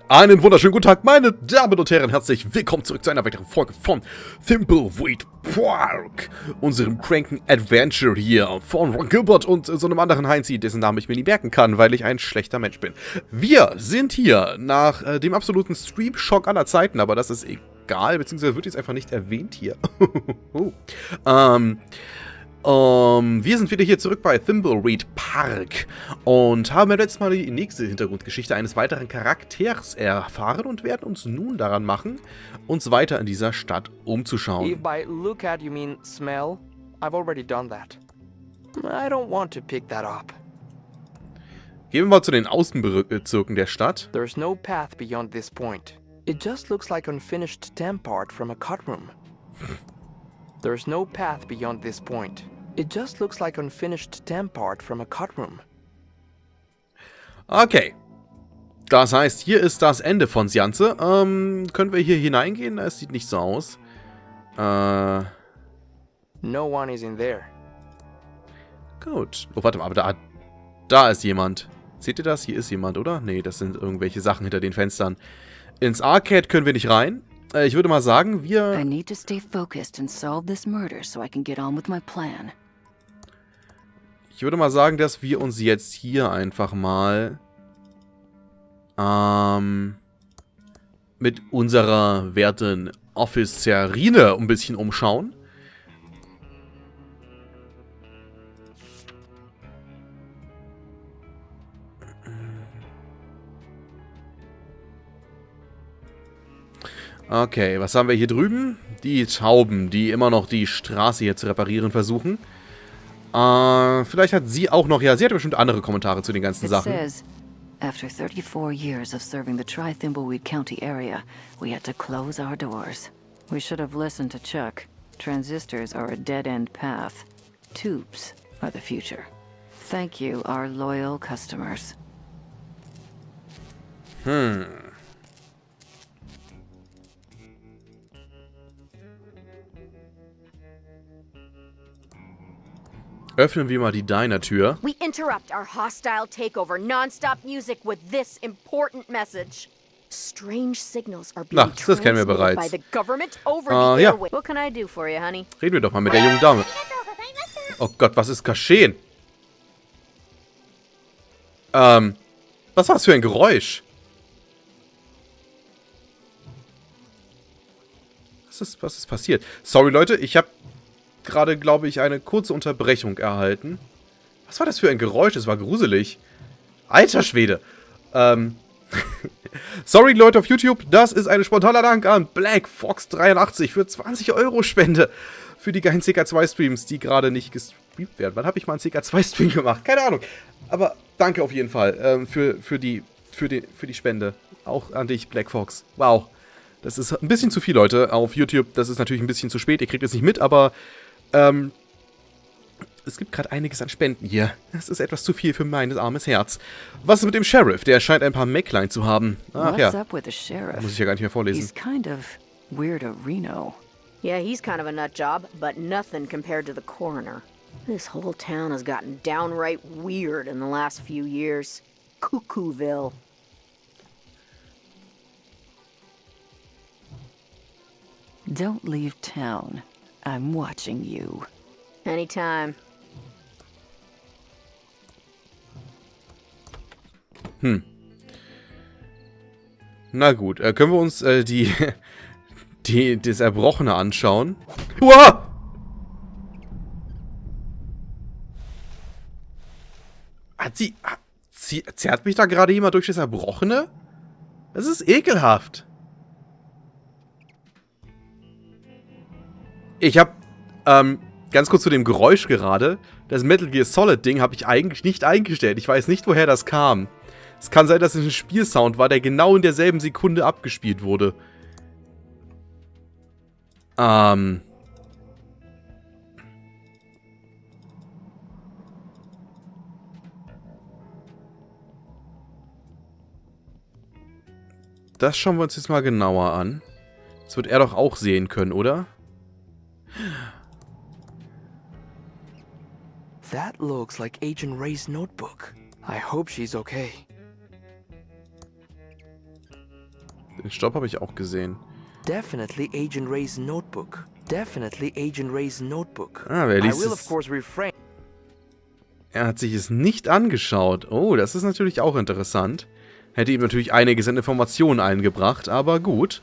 Einen wunderschönen guten Tag, meine Damen und Herren. Herzlich willkommen zurück zu einer weiteren Folge von Thimbleweed Park, unserem cranken Adventure hier von Gilbert und so einem anderen Heinzi, dessen Namen ich mir nie merken kann, weil ich ein schlechter Mensch bin. Wir sind hier nach dem absoluten Stream-Schock aller Zeiten, aber das ist egal, beziehungsweise wird jetzt einfach nicht erwähnt hier. Wir sind wieder hier zurück bei Thimbleweed Park und haben letztes Mal die nächste Hintergrundgeschichte eines weiteren Charakters erfahren und werden uns nun daran machen, uns weiter in dieser Stadt umzuschauen. If by look at you mean smell, I've already done that. I don't want to pick that up. Gehen wir mal zu den Außenbezirken der Stadt. There's no path beyond this point. It just looks like unfinished temp art from a cut room. There's no path beyond this point. It just looks like unfinished temp art from a cut room. Okay. Das heißt, hier ist das Ende von Sjanze. Können wir hier hineingehen? Es sieht nicht so aus. No one is in there. Gut. Oh, warte mal, aber da ist jemand. Seht ihr das? Hier ist jemand, oder? Nee, das sind irgendwelche Sachen hinter den Fenstern. Ins Arcade können wir nicht rein. Ich würde mal sagen, wir... I need to stay focused and solve this murder so I can get on with my plan. Ich würde mal sagen, dass wir uns jetzt hier einfach mal mit unserer werten Officerine ein bisschen umschauen. Okay, was haben wir hier drüben? Die Tauben, die immer noch die Straße hier zu reparieren versuchen. Vielleicht hat sie auch noch, ja, sie hat bestimmt andere Kommentare zu den ganzen Sachen. After 34 years of serving the Thimbleweed County area, we had to close our doors. We should have listened to Chuck. Transistors are a dead-end path. Tubes are the future. Thank you, our loyal customers. Öffnen wir mal die Diner-Tür. We interrupt our hostile takeover non-stop music with this important message. Strange signals are being das kennen wir bereits. by the government over the ja. airwaves. What can I do for you, honey? Reden wir doch mal mit der jungen Dame. Oh Gott, was ist geschehen? Was war das für ein Geräusch? Was ist passiert? Sorry, Leute, ich habe gerade, glaube ich, eine kurze Unterbrechung erhalten. Was war das für ein Geräusch? Das war gruselig. Alter Schwede. Sorry, Leute auf YouTube, das ist ein spontaner Dank an BlackFox83 für 20 € Spende für die geilen CK2-Streams, die gerade nicht gestreamt werden. Wann habe ich mal einen CK2-Stream gemacht? Keine Ahnung. Aber danke auf jeden Fall für die Spende. Auch an dich, BlackFox. Wow. Das ist ein bisschen zu viel, Leute, auf YouTube. Das ist natürlich ein bisschen zu spät. Ihr kriegt es nicht mit, aber es gibt gerade einiges an Spenden hier. Das ist etwas zu viel für mein armes Herz. Was ist mit dem Sheriff? Der scheint ein paar Mäcklein zu haben. Ach ja. Muss ich ja gar nicht mehr vorlesen. He's kind of weirdo-reno. Yeah, he's kind of a nut job, but nothing compared to the coroner. This whole town has gotten downright weird in the last few years. Cuckooville. Don't leave town. I'm watching you. Anytime. Na gut, können wir uns das Erbrochene anschauen? Uah! Zerrt mich da gerade jemand durch das Erbrochene? Das ist ekelhaft. Ich habe, ganz kurz zu dem Geräusch gerade, das Metal Gear Solid Ding habe ich eigentlich nicht eingestellt. Ich weiß nicht, woher das kam. Es kann sein, dass es ein Spielsound war, der genau in derselben Sekunde abgespielt wurde. Das schauen wir uns jetzt mal genauer an. Das wird er doch auch sehen können, oder? That looks like Agent Ray's notebook. I hope she's okay. Den Stopp habe ich auch gesehen. Definitely Agent Ray's notebook. Definitely Agent Ray's notebook. Ah, wer I liest will of es? course refrain. Er hat sich es nicht angeschaut. Oh, das ist natürlich auch interessant. Hätte ihm natürlich einiges an Informationen eingebracht, aber gut.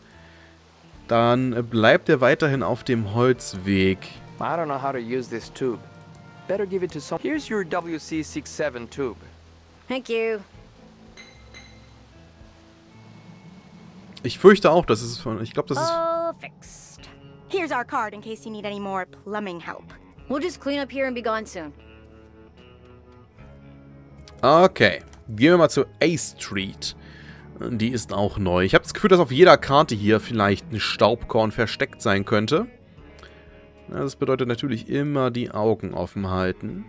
Dann bleibt er weiterhin auf dem Holzweg. I don't know how to use this tube. Better give it to some. Here's your WC67 tube. Thank you. Ich fürchte auch, das ist von... Ich glaube, das ist... All fixed. Here's our card in case you need any more plumbing help. We'll just clean up here and be gone soon. Okay. Gehen wir mal zur A Street. Die ist auch neu. Ich habe das Gefühl, dass auf jeder Karte hier vielleicht ein Staubkorn versteckt sein könnte. Das bedeutet natürlich immer die Augen offen halten.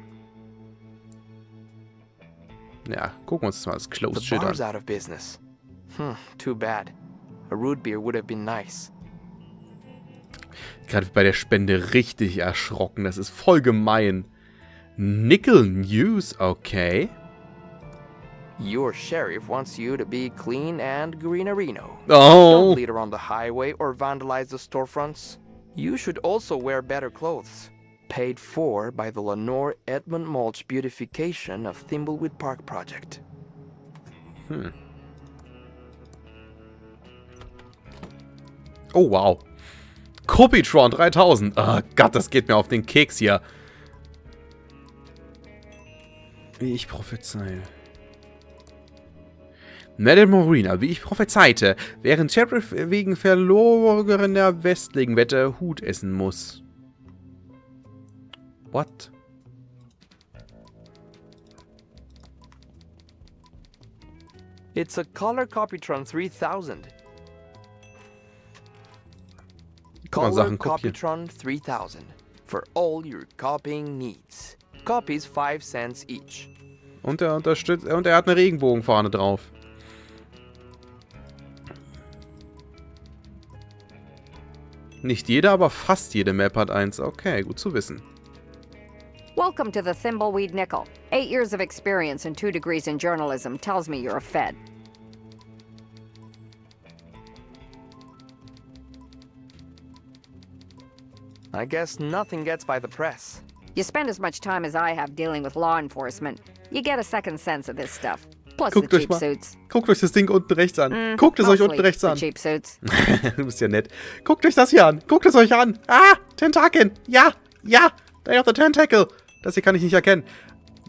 Ja, gucken wir uns mal das The Closed-Schild bar's an. out of business. Too bad. A root beer would have been nice. Gerade bei der Spende richtig erschrocken. Das ist voll gemein. Nickel News, okay. Your sheriff wants you to be clean and greenerino. Oh. Don't litter on the highway or vandalize the storefronts. You should also wear better clothes. Paid for by the Lenore Edmund Mulch Beautification of Thimbleweed Park project. Oh, wow. Copytron 3000. Oh Gott, das geht mir auf den Keks hier. Wie ich prophezeie. Madame Morena, wie ich prophezeite, während Sheriff wegen verlorener Westling-Wette Hut essen muss. What? It's a Color Copytron 3000. Kann man Color Sachen kopieren. Copytron 3000 for all your copying needs. Copies 5 cents each. Und er unterstützt und er hat eine Regenbogenfahne drauf. Nicht jede, aber fast jede Map hat eins. Okay, gut zu wissen. Welcome to the Thimbleweed Nickel. 8 years of experience and 2 degrees in journalism tells me you're a Fed. I guess nothing gets by the press. You spend as much time as I have dealing with law enforcement. You get a second sense of this stuff. Plus Guckt the euch cheap mal. suits. Guckt euch das Ding unten rechts an. Guckt es euch unten Mostly rechts the an. cheap suits. Du bist ja nett. Guckt euch das hier an. Guckt es euch an. Ah, Tentakeln. Ja, ja. Day of the Tentacle. Das hier kann ich nicht erkennen.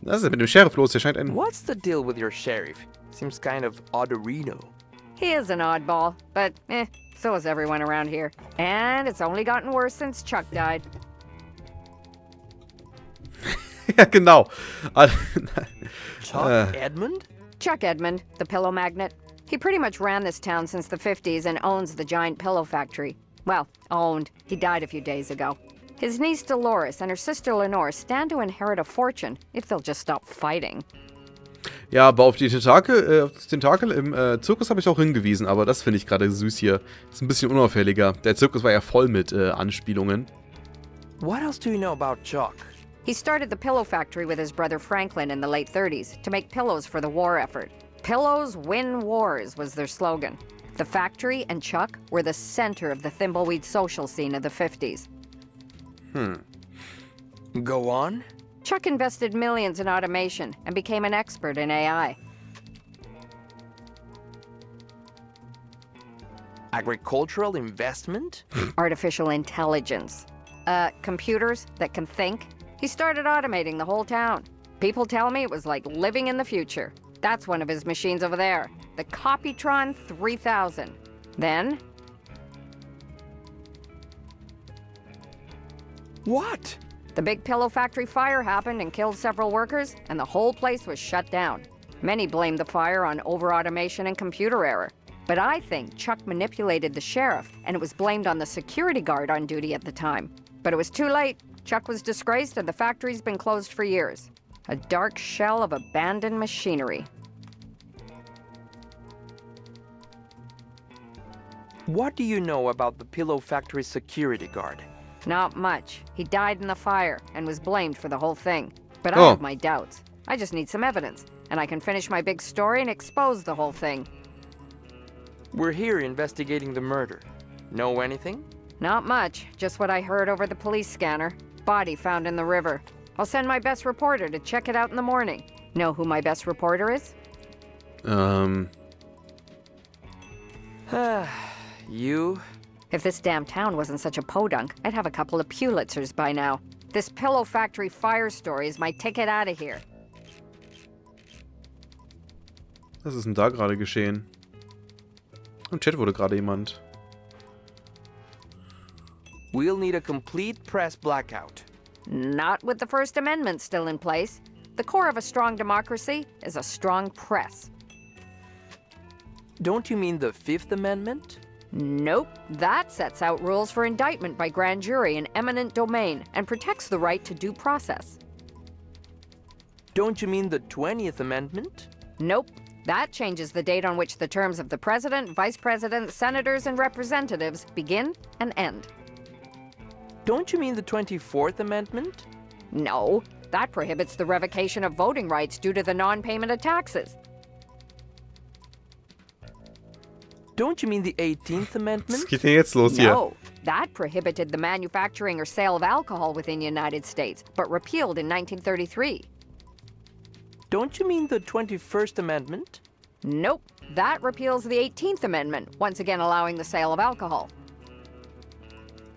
Was ist denn mit dem Sheriff los? Der scheint ein... What's the deal with your sheriff? Seems kind of odorino. He is an oddball, but so is everyone around here. And it's only gotten worse since Chuck died. Ja, genau. Chuck Edmund? Chuck Edmund, the pillow magnate. He pretty much ran this town since the 50s and owns the giant pillow factory. Well, owned. He died a few days ago. His niece Dolores and her sister Lenore stand to inherit a fortune if they'll just stop fighting. Ja, aber auf die Tentakel, auf das Tentakel im Zirkus habe ich auch hingewiesen, aber das finde ich gerade süß hier. Ist ein bisschen unauffälliger. Der Zirkus war ja voll mit Anspielungen. What else do you know about Chuck? He started the pillow factory with his brother Franklin in the late 30s to make pillows for the war effort. Pillows win wars was their slogan. The factory and Chuck were the center of the Thimbleweed social scene of the 50s. Go on. Chuck invested millions in automation and became an expert in AI. Agricultural investment? Artificial intelligence. Computers that can think. He started automating the whole town. People tell me it was like living in the future. That's one of his machines over there, the Copytron 3000. Then... What? the big pillow factory fire happened and killed several workers, and the whole place was shut down. Many blamed the fire on over-automation and computer error. But I think Chuck manipulated the sheriff, and it was blamed on the security guard on duty at the time. But it was too late. Chuck was disgraced, and the factory's been closed for years. A dark shell of abandoned machinery. What do you know about the pillow factory security guard? Not much. He died in the fire and was blamed for the whole thing. But I Oh. have my doubts. I just need some evidence, and I can finish my big story and expose the whole thing. We're here investigating the murder. Know anything? Not much, just what I heard over the police scanner. Body found in the river. I'll send my best reporter to check it out in the morning. Know who my best reporter is? You? If this damn town wasn't such a podunk, I'd have a couple of Pulitzers by now. This pillow factory fire story is my ticket out of here. Was ist denn da gerade geschehen? Im Chat wurde gerade jemand. We'll need a complete press blackout. Not with the First Amendment still in place. The core of a strong democracy is a strong press. Don't you mean the Fifth Amendment? Nope. That sets out rules for indictment by grand jury in eminent domain and protects the right to due process. Don't you mean the 20th Amendment? Nope. That changes the date on which the terms of the president, vice president, senators, and representatives begin and end. Don't you mean the 24th Amendment? No. That prohibits the revocation of voting rights due to the non-payment of taxes. Don't you mean the 18th Amendment? Was geht denn jetzt los hier? No. That prohibited the manufacturing or sale of alcohol within the United States, but repealed in 1933. Don't you mean the 21st Amendment? Nope. That repeals the 18th Amendment, once again allowing the sale of alcohol.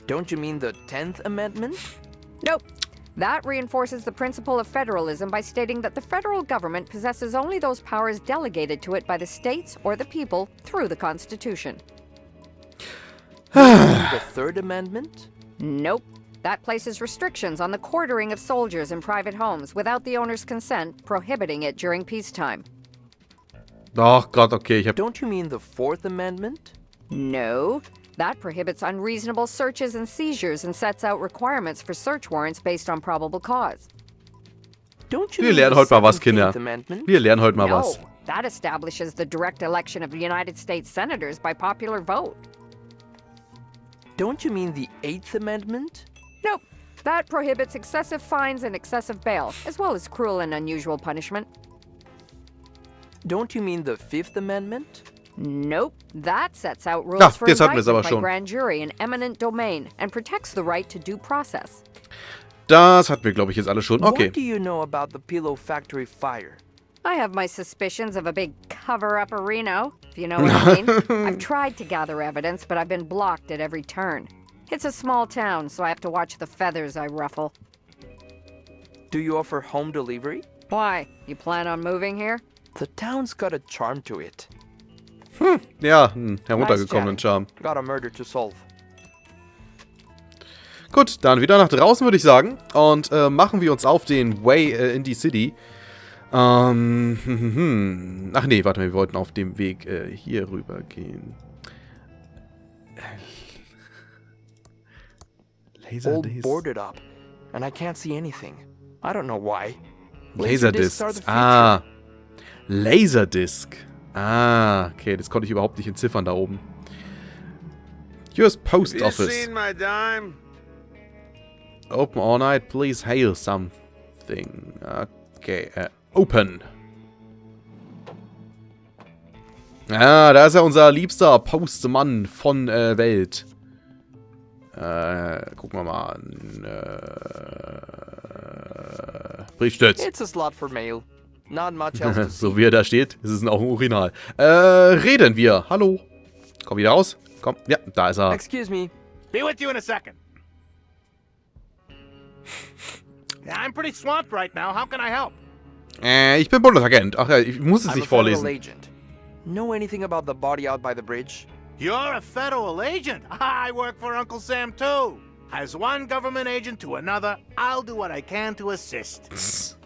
Don't you mean the 10th Amendment? Nope. That reinforces the principle of federalism by stating that the federal government possesses only those powers delegated to it by the states or the people through the Constitution. The Third Amendment? Nope. That places restrictions on the quartering of soldiers in private homes without the owner's consent, prohibiting it during peacetime. Ach Gott, okay, ich hab... Don't you mean the Fourth Amendment? No. That prohibits unreasonable searches and seizures and sets out requirements for search warrants based on probable cause. Don't you Wir mean lernen the heute mal was, 17th Kinder. Amendment? Wir lernen heute mal No. was. That establishes the direct election of the United States senators by popular vote. Don't you mean the 8th Amendment? Nope. That prohibits excessive fines and excessive bail, as well as cruel and unusual punishment. Don't you mean the 5th Amendment? Nope. That sets out rules for jetzt hatten wir es aber indictment by schon. grand jury in eminent domain and protects the right to due process. Das hatten wir, glaube ich, jetzt alle schon. Okay. What do you know about the pillow factory fire? I have my suspicions of a big cover-up Reno, if you know what I mean. I've tried to gather evidence, but I've been blocked at every turn. It's a small town, so I have to watch the feathers I ruffle. Do you offer home delivery? Why? You plan on moving here? The town's got a charm to it. Ja, heruntergekommenen Charme. Got a murder to solve. Gut, dann wieder nach draußen, würde ich sagen. Und machen wir uns auf den Way in die City. Ach nee, warte mal, wir wollten auf dem Weg hier rüber gehen. All boarded up, and I can't see anything. I don't know why. Laserdiscs. are the future. Ah. Laserdisc. Ah, okay, das konnte ich überhaupt nicht entziffern da oben. Here's Post Have you Office. seen my dime? Open all night, please hail something. Okay, open. Ah, da ist ja unser liebster Postmann von Welt. Gucken wir mal an. Briefstütz. It's a slot for mail. Not much else to see. So wie er da steht, ist es auch ein Urinal. Reden wir. Hallo. Komm wieder raus. Komm. Ja, da ist er. Excuse me. Be with you in a second. Yeah, I'm pretty swamped right now. How can I help? Ich bin Bundesagent. Ach ja, ich muss es I'm a nicht federal vorlesen. agent. Know anything about the body out by the bridge? You're a federal agent. I work for Uncle Sam too. As one government agent to another, I'll do what I can to assist.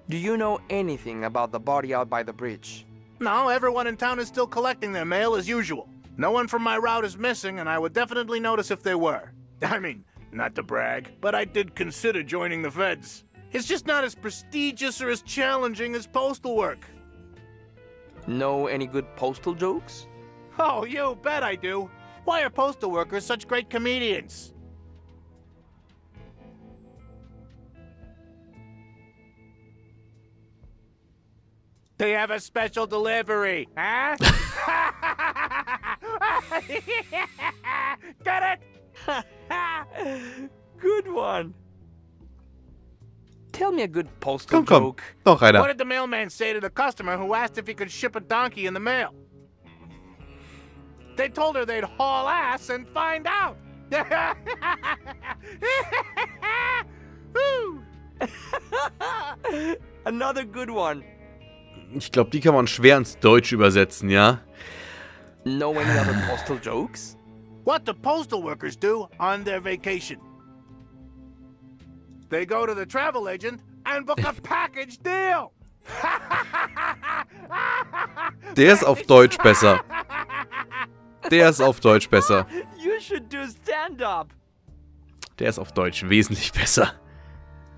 Do you know anything about the body out by the bridge? No, everyone in town is still collecting their mail as usual. No one from my route is missing, and I would definitely notice if they were. I mean, not to brag, but I did consider joining the feds. It's just not as prestigious or as challenging as postal work. Know any good postal jokes? Oh, you bet I do. Why are postal workers such great comedians? They have a special delivery, huh? Get it? Good one. Tell me a good postal Komm, joke. noch What einer. did the mailman say to the customer who asked if he could ship a donkey in the mail? They told her they'd haul ass and find out. Woo. Another good one. Ich glaube, die kann man schwer ins Deutsch übersetzen, ja? Know any other postal jokes? What do postal workers do on their vacation? They go to the travel agent and book a package deal. Der ist auf Deutsch besser. Der ist auf Deutsch besser. You should do stand-up. Der ist auf Deutsch wesentlich besser.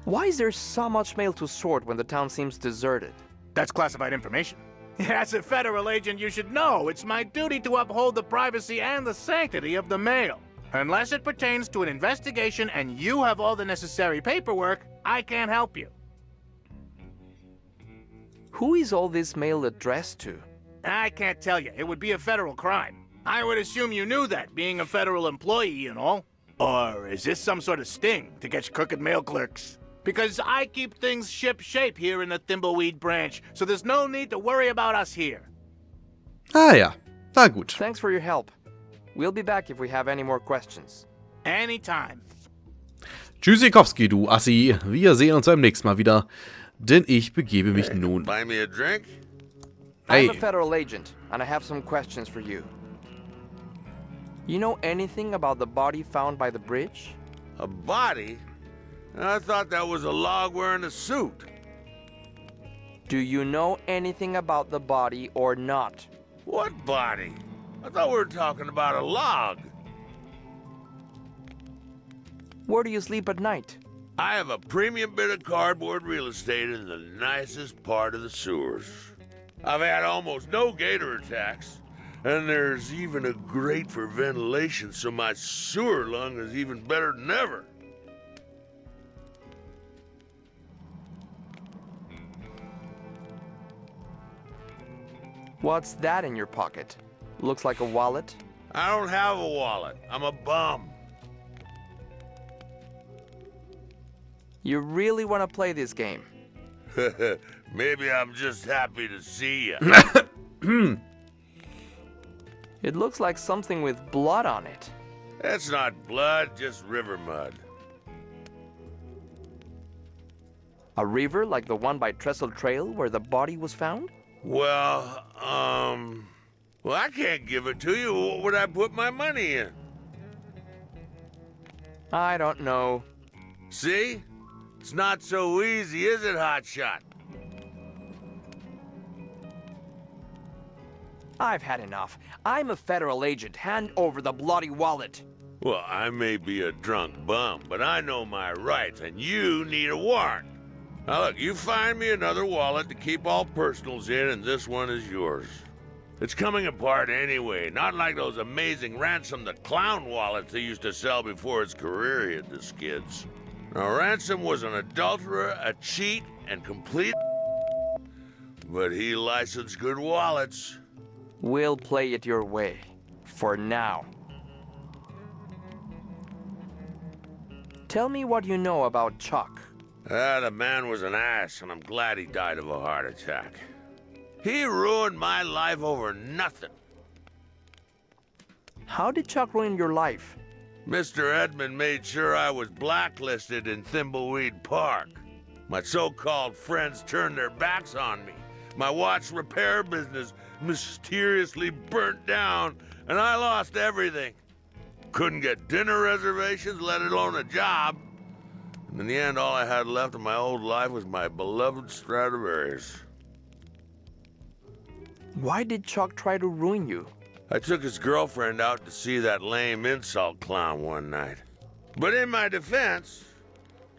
Why is there so much mail to sort when the town seems deserted? That's classified information. As a federal agent, you should know it's my duty to uphold the privacy and the sanctity of the mail. Unless it pertains to an investigation and you have all the necessary paperwork, I can't help you. Who is all this mail addressed to? I can't tell you. It would be a federal crime. I would assume you knew that, being a federal employee and all. Or is this some sort of sting to catch crooked mail clerks? Because I keep things ship-shape here in the Thimbleweed branch, so there's no need to worry about us here. Ah ja, na gut. Thanks for your help. We'll be back if we have any more questions. Anytime. Tschüssikowski, du Assi. Wir sehen uns beim nächsten Mal wieder. Denn ich begebe mich nun. Buy me a drink? I'm a Hey. federal agent, and I have some questions for you. You know anything about the body found by the bridge? A body? I thought that was a log wearing a suit. Do you know anything about the body or not? What body? I thought we were talking about a log. Where do you sleep at night? I have a premium bit of cardboard real estate in the nicest part of the sewers. I've had almost no gator attacks, and there's even a grate for ventilation, so my sewer lung is even better than ever. What's that in your pocket? Looks like a wallet. I don't have a wallet. I'm a bum. You really want to play this game? Maybe I'm just happy to see you. It looks like something with blood on it. That's not blood, just river mud. A river like the one by Trestle Trail where the body was found? Well, I can't give it to you. What would I put my money in? I don't know. See? It's not so easy, is it, Hotshot? I've had enough. I'm a federal agent. Hand over the bloody wallet. Well, I may be a drunk bum, but I know my rights, and you need a warrant. Now look, you find me another wallet to keep all personals in, and this one is yours. It's coming apart anyway, not like those amazing Ransom the Clown wallets they used to sell before his career hit the skids. Now, Ransom was an adulterer, a cheat, and complete but he licensed good wallets. We'll play it your way. For now. Tell me what you know about Chuck. The man was an ass, and I'm glad he died of a heart attack. He ruined my life over nothing. How did Chuck ruin your life? Mr. Edmund made sure I was blacklisted in Thimbleweed Park. My so-called friends turned their backs on me. My watch repair business mysteriously burnt down, and I lost everything. Couldn't get dinner reservations, let alone a job. And in the end, all I had left of my old life was my beloved Stradivarius. Why did Chuck try to ruin you? I took his girlfriend out to see that lame insult clown one night. But in my defense,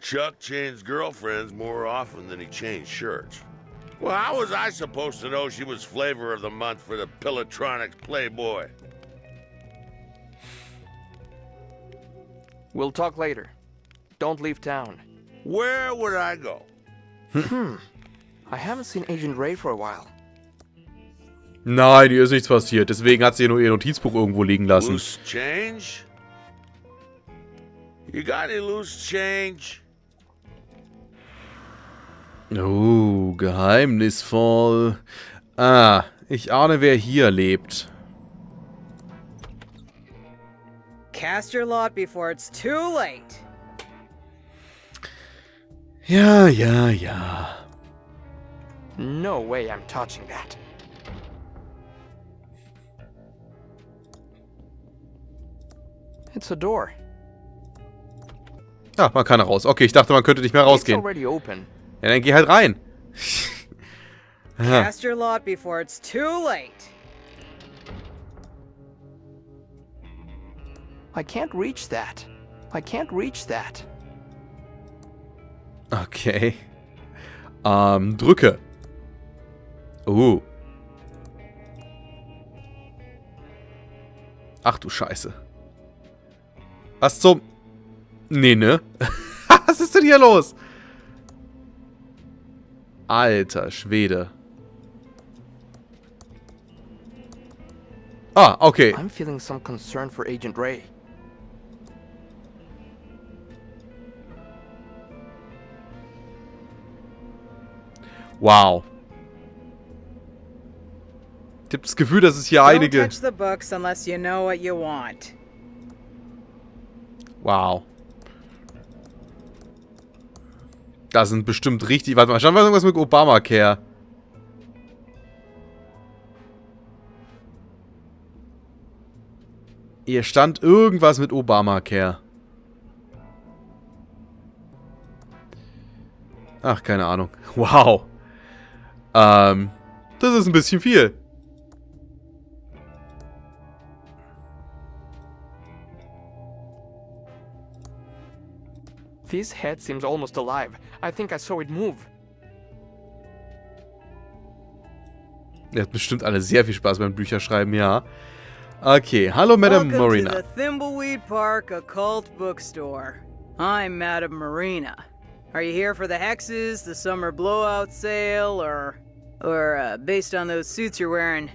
Chuck changed girlfriends more often than he changed shirts. Well, how was I supposed to know she was flavor of the month for the Pillatronics Playboy? We'll talk later. Don't leave town. Where would I go? I haven't seen Agent Ray for a while. Nein, hier ist nichts passiert. Deswegen hat sie nur ihr Notizbuch irgendwo liegen lassen. Loose change? You got any loose change? Oh, geheimnisvoll. Ah, ich ahne, wer hier lebt. Cast your lot before it's too late. Ja, ja, ja. No way I'm touching that. It's a door. Ah, man kann raus. Okay, ich dachte, man könnte nicht mehr It's rausgehen. already open. Ja, dann geh halt rein. Aha. Cast your lot before it's too late. I can't reach that. I can't reach that. Okay. Drücke. Ach du Scheiße. Was zum... Nee, ne? Was ist denn hier los? Alter Schwede. Ah, okay. I'm feeling some concern for Agent Ray. Wow. Ich habe das Gefühl, dass es hier Don't einige... touch the books unless you know what you want. Wow. Da sind bestimmt richtig... Warte mal, stand mal irgendwas mit Obamacare. Hier stand irgendwas mit Obamacare. Ach, keine Ahnung. Wow. Das ist ein bisschen viel. This head seems almost alive. I think I saw it move. Ihr habt bestimmt alle sehr viel Spaß beim Bücherschreiben, ja. Okay, hallo Madame Welcome Marina. to the Thimbleweed Park Occult Bookstore. I'm Madame Marina. Are you here for the hexes, the summer blowout sale, or based on those suits you're wearing,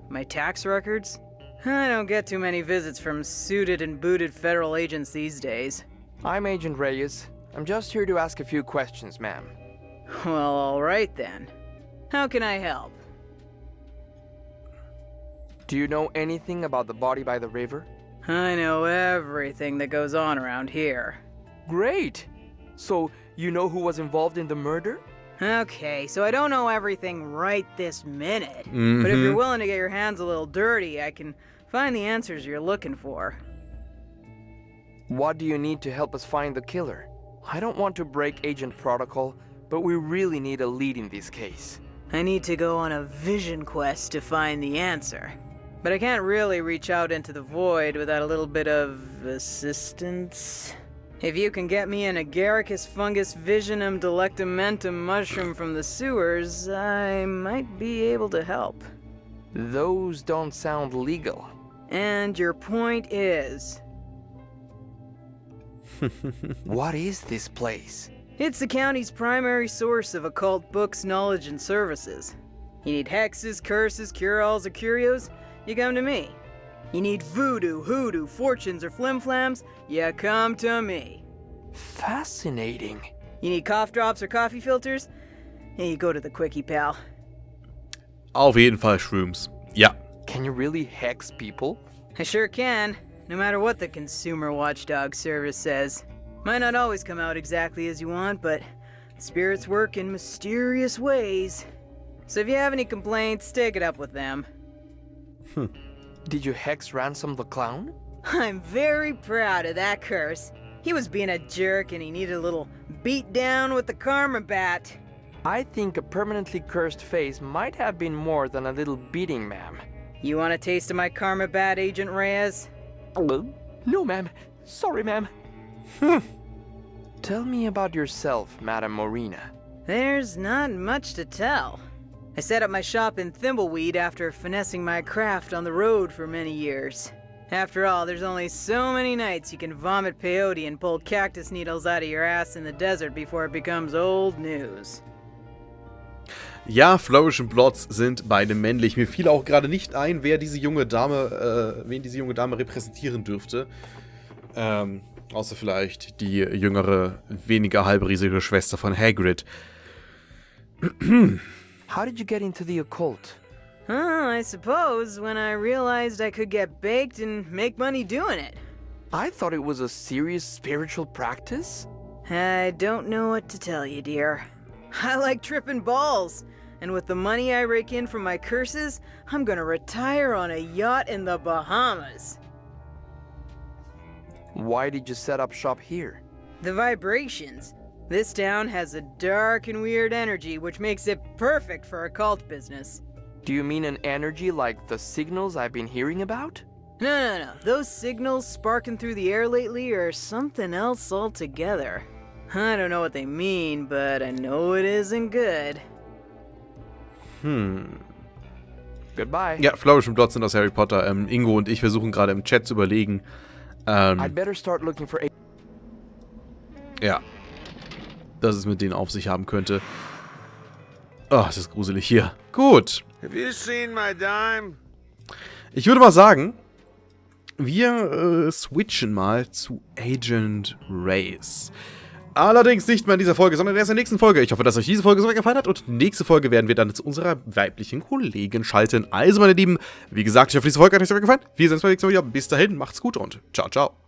my tax records? I don't get too many visits from suited and booted federal agents these days. I'm Agent Reyes. I'm just here to ask a few questions, ma'am. Well, all right then. How can I help? Do you know anything about the body by the river? I know everything that goes on around here. Great! So, you know who was involved in the murder? Okay, so I don't know everything right this minute. But if you're willing to get your hands a little dirty, I can find the answers you're looking for. What do you need to help us find the killer? I don't want to break agent protocol, but we really need a lead in this case. I need to go on a vision quest to find the answer. But I can't really reach out into the void without a little bit of assistance. If you can get me an agaricus fungus visionum delectamentum mushroom from the sewers, I might be able to help. Those don't sound legal. And your point is? What is this place? It's the county's primary source of occult books, knowledge, and services. You need hexes, curses, cure-alls, or curios? You come to me. You need voodoo, hoodoo, fortunes, or flimflams? You come to me. Fascinating. You need cough drops or coffee filters? Yeah, you go to the quickie, pal. Auf jeden Fall Shrooms. Ja. Can you really hex people? I sure can, no matter what the Consumer Watchdog Service says. Might not always come out exactly as you want, but spirits work in mysterious ways. So if you have any complaints, take it up with them. Did you hex Ransom the Clown? I'm very proud of that curse. He was being a jerk and he needed a little beat down with the karma bat. I think a permanently cursed face might have been more than a little beating, ma'am. You want a taste of my karma bat, Agent Reyes? No, ma'am. Sorry, ma'am. Tell me about yourself, Madame Marina. There's not much to tell. I set up my shop in Thimbleweed after finessing my craft on the road for many years. After all, there's only so many nights you can vomit peyote and pull cactus needles out of your ass in the desert before it becomes old news. Ja, Flourish und Blots sind beide männlich. Mir fiel auch gerade nicht ein, wen diese junge Dame repräsentieren dürfte. Außer vielleicht die jüngere, weniger halbriesige Schwester von Hagrid. How did you get into the occult? I suppose when I realized I could get baked and make money doing it. I thought it was a serious spiritual practice. I don't know what to tell you, dear. I like tripping balls, and with the money I rake in from my curses, I'm gonna retire on a yacht in the Bahamas. Why did you set up shop here? The vibrations. This town has a dark and weird energy, which makes it perfect for occult business. Do you mean an energy like the signals I've been hearing about? No. Those signals sparking through the air lately are something else altogether. I don't know what they mean, but I know it isn't good. Goodbye. Ja, Flourish und Blots sind aus Harry Potter. Ingo und ich versuchen gerade im Chat zu überlegen. I'd better start looking for Ja. Dass es mit denen auf sich haben könnte. Oh, das ist gruselig hier. Gut. Have you seen my dime? Ich würde mal sagen, wir switchen mal zu Agent Race. Allerdings nicht mehr in dieser Folge, sondern erst in der nächsten Folge. Ich hoffe, dass euch diese Folge so gefallen hat und nächste Folge werden wir dann zu unserer weiblichen Kollegin schalten. Also, meine Lieben, wie gesagt, ich hoffe, diese Folge hat euch sehr gefallen. Wir sehen uns beim nächsten Mal wieder. Bis dahin, macht's gut und ciao, ciao.